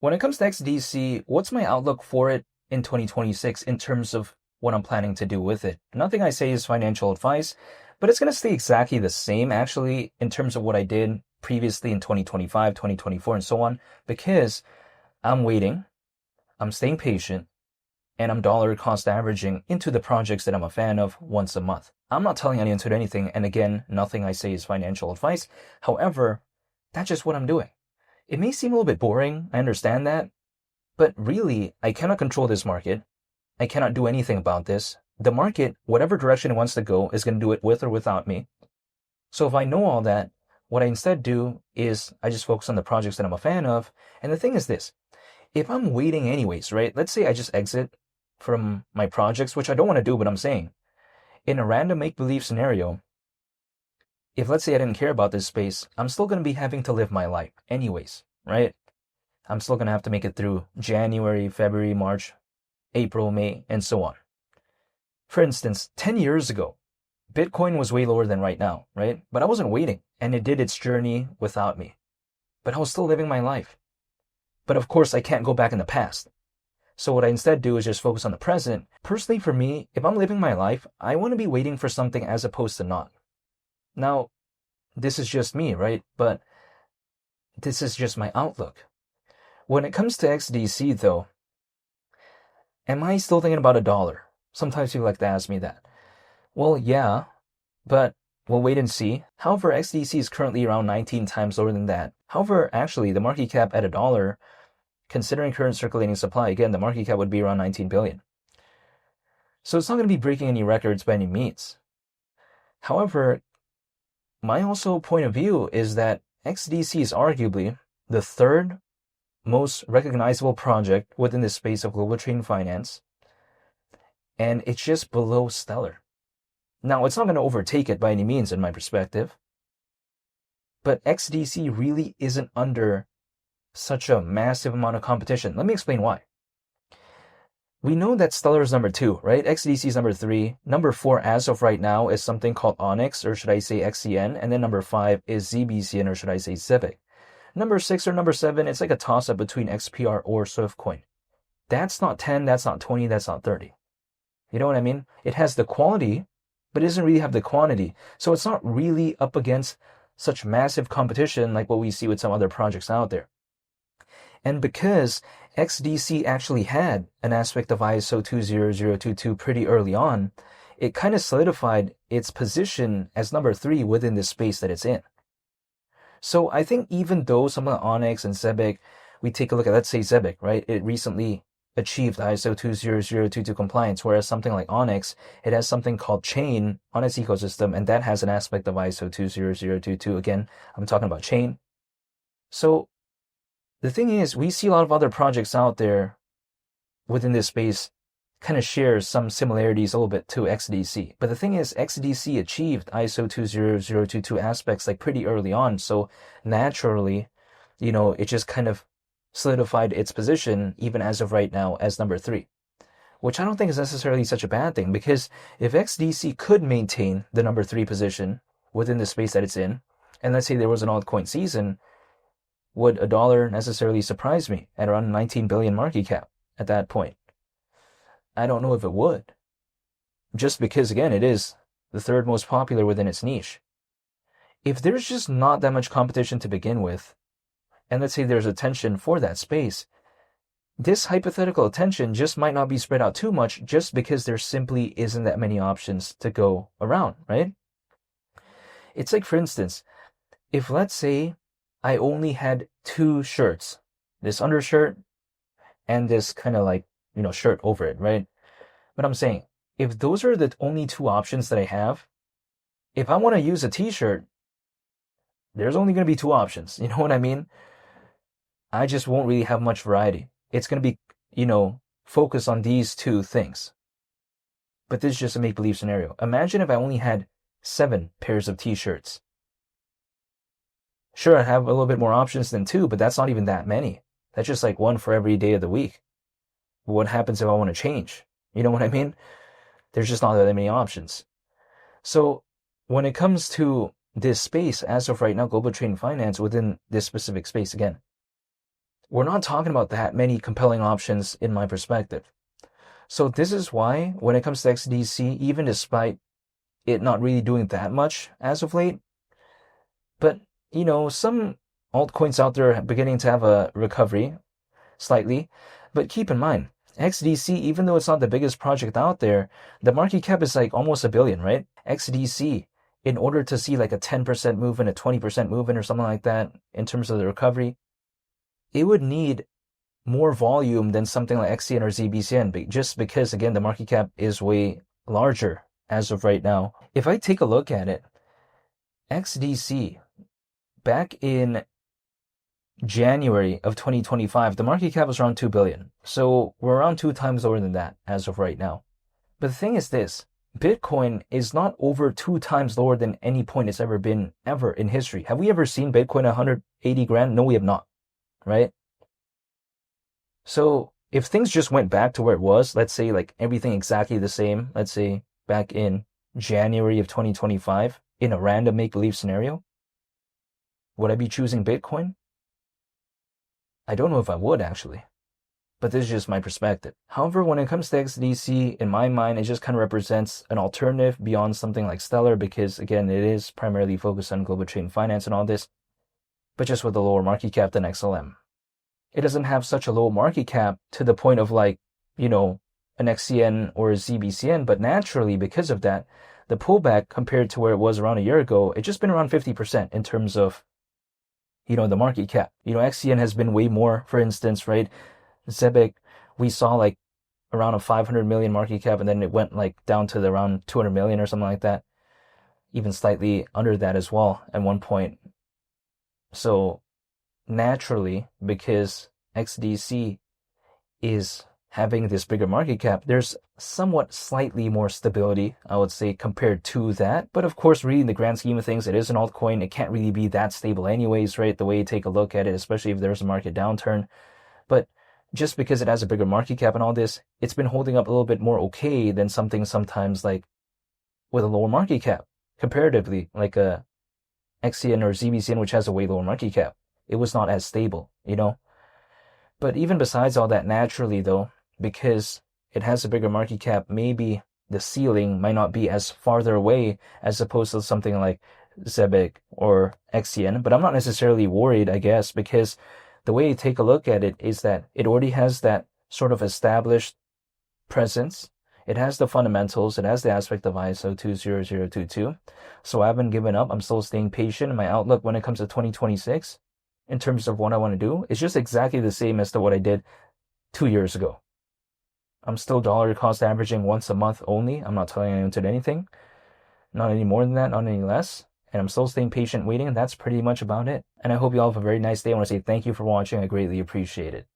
When it comes to XDC, what's my outlook for it in 2026 in terms of what I'm planning to do with it? Nothing I say is financial advice, but it's going to stay exactly the same actually in terms of what I did previously in 2025, 2024, and so on, because I'm waiting, I'm staying patient, and I'm dollar cost averaging into the projects that I'm a fan of once a month. I'm not telling anyone to do anything, and again, nothing I say is financial advice. However, that's just what I'm doing. It may seem a little bit boring, I understand that, but really, I cannot control this market. I cannot do anything about this. The market, whatever direction it wants to go, is going to do it with or without me. So if I know all that, what I instead do is I just focus on the projects that I'm a fan of. And the thing is this, if I'm waiting anyways, right? Let's say I just exit from my projects, which I don't want to do, but I'm saying, in a random make-believe scenario, if let's say I didn't care about this space, I'm still going to be having to live my life anyways, right? I'm still going to have to make it through January, February, March, April, May, and so on. For instance, 10 years ago, Bitcoin was way lower than right now, right? But I wasn't waiting, and it did its journey without me. But I was still living my life. But of course, I can't go back in the past. So what I instead do is just focus on the present. Personally, for me, if I'm living my life, I want to be waiting for something as opposed to not. Now, this is just me, right? But this is just my outlook. When it comes to XDC, though, am I still thinking about $1? Sometimes people like to ask me that. Well, yeah, but we'll wait and see. However, XDC is currently around 19 times lower than that. However, actually, the market cap at $1, considering current circulating supply, again, the market cap would be around 19 billion. So it's not going to be breaking any records by any means. However, my also point of view is that XDC is arguably the third most recognizable project within the space of global trading finance, and it's just below stellar. Now, it's not going to overtake it by any means in my perspective, but XDC really isn't under such a massive amount of competition. Let me explain why. We know that Stellar is number 2, right? XDC is number 3. Number 4 as of right now is something called Onyx, or should I say XCN, and then number 5 is ZBCN, or should I say Civic. Number 6 or number 7, it's like a toss-up between XPR or Swiftcoin. That's not 10, that's not 20, that's not 30. You know what I mean? It has the quality, but it doesn't really have the quantity. So it's not really up against such massive competition like what we see with some other projects out there. And because XDC actually had an aspect of ISO 20022 pretty early on, it kind of solidified its position as number 3 within the space that it's in. So I think even though some of the Onyx and Zebic, we take a look at, let's say Zebic, right? It recently achieved ISO 20022 compliance, whereas something like Onyx, it has something called Chain on its ecosystem, and that has an aspect of ISO 20022. Again, I'm talking about Chain. So the thing is, we see a lot of other projects out there within this space kind of share some similarities a little bit to XDC. But the thing is, XDC achieved ISO 20022 aspects like pretty early on. So naturally, it just kind of solidified its position even as of right now as number 3, which I don't think is necessarily such a bad thing, because if XDC could maintain the number 3 position within the space that it's in, and let's say there was an altcoin season, would $1 necessarily surprise me at around 19 billion market cap at that point? I don't know if it would. Just because, again, it is the third most popular within its niche. If there's just not that much competition to begin with, and let's say there's attention for that space, this hypothetical attention just might not be spread out too much just because there simply isn't that many options to go around, right? It's like, for instance, if let's say I only had 2 shirts, this undershirt and this kind of like, shirt over it, right? But I'm saying, if those are the only 2 options that I have, if I want to use a t-shirt, there's only going to be 2 options. You know what I mean? I just won't really have much variety. It's going to be, focus on these 2 things. But this is just a make-believe scenario. Imagine if I only had 7 pairs of t-shirts. Sure, I have a little bit more options than 2, but that's not even that many. That's just like 1 for every day of the week. But what happens if I want to change? You know what I mean? There's just not that many options. So when it comes to this space, as of right now, global trading finance within this specific space, again, We're not talking about that many compelling options in my perspective. So this is why when it comes to XDC, even despite it not really doing that much as of late, but some altcoins out there are beginning to have a recovery slightly. But keep in mind, XDC, even though it's not the biggest project out there, the market cap is like almost $1 billion, right? XDC, in order to see like a 10% movement, a 20% movement or something like that in terms of the recovery, it would need more volume than something like XCN or ZBCN, just because, again, the market cap is way larger as of right now. If I take a look at it, XDC, back in January of 2025, the market cap was around 2 billion. So we're around 2 times lower than that as of right now. But the thing is this, Bitcoin is not over 2 times lower than any point it's ever been ever in history. Have we ever seen Bitcoin 180 grand? No, we have not, right? So if things just went back to where it was, let's say like everything exactly the same, let's say back in January of 2025, in a random make-believe scenario, would I be choosing Bitcoin? I don't know if I would actually, but this is just my perspective. However, when it comes to XDC, in my mind, it just kind of represents an alternative beyond something like Stellar because, again, it is primarily focused on global trade and finance and all this, but just with a lower market cap than XLM. It doesn't have such a low market cap to the point of like, an XCN or a ZBCN, but naturally, because of that, the pullback compared to where it was around a year ago, it's just been around 50% in terms of the market cap. XCN has been way more, for instance, right? Zebec, we saw like around a 500 million market cap and then it went like down to around 200 million or something like that. Even slightly under that as well at one point. So naturally, because XDC is having this bigger market cap, there's somewhat slightly more stability, I would say, compared to that. But of course, really in the grand scheme of things, it is an altcoin. It can't really be that stable anyways, right? The way you take a look at it, especially if there's a market downturn. But just because it has a bigger market cap and all this, it's been holding up a little bit more okay than something sometimes like with a lower market cap, comparatively, like a XCN or ZBCN, which has a way lower market cap. It was not as stable, But even besides all that, naturally though, because it has a bigger market cap, maybe the ceiling might not be as farther away as opposed to something like Zebec or XCN. But I'm not necessarily worried, I guess, because the way you take a look at it is that it already has that sort of established presence. It has the fundamentals. It has the aspect of ISO 20022. So I haven't given up. I'm still staying patient. My outlook when it comes to 2026 in terms of what I want to do is just exactly the same as to what I did 2 years ago. I'm still dollar cost averaging once a month only. I'm not telling anyone to do anything. Not any more than that, not any less. And I'm still staying patient waiting. And that's pretty much about it. And I hope you all have a very nice day. I want to say thank you for watching. I greatly appreciate it.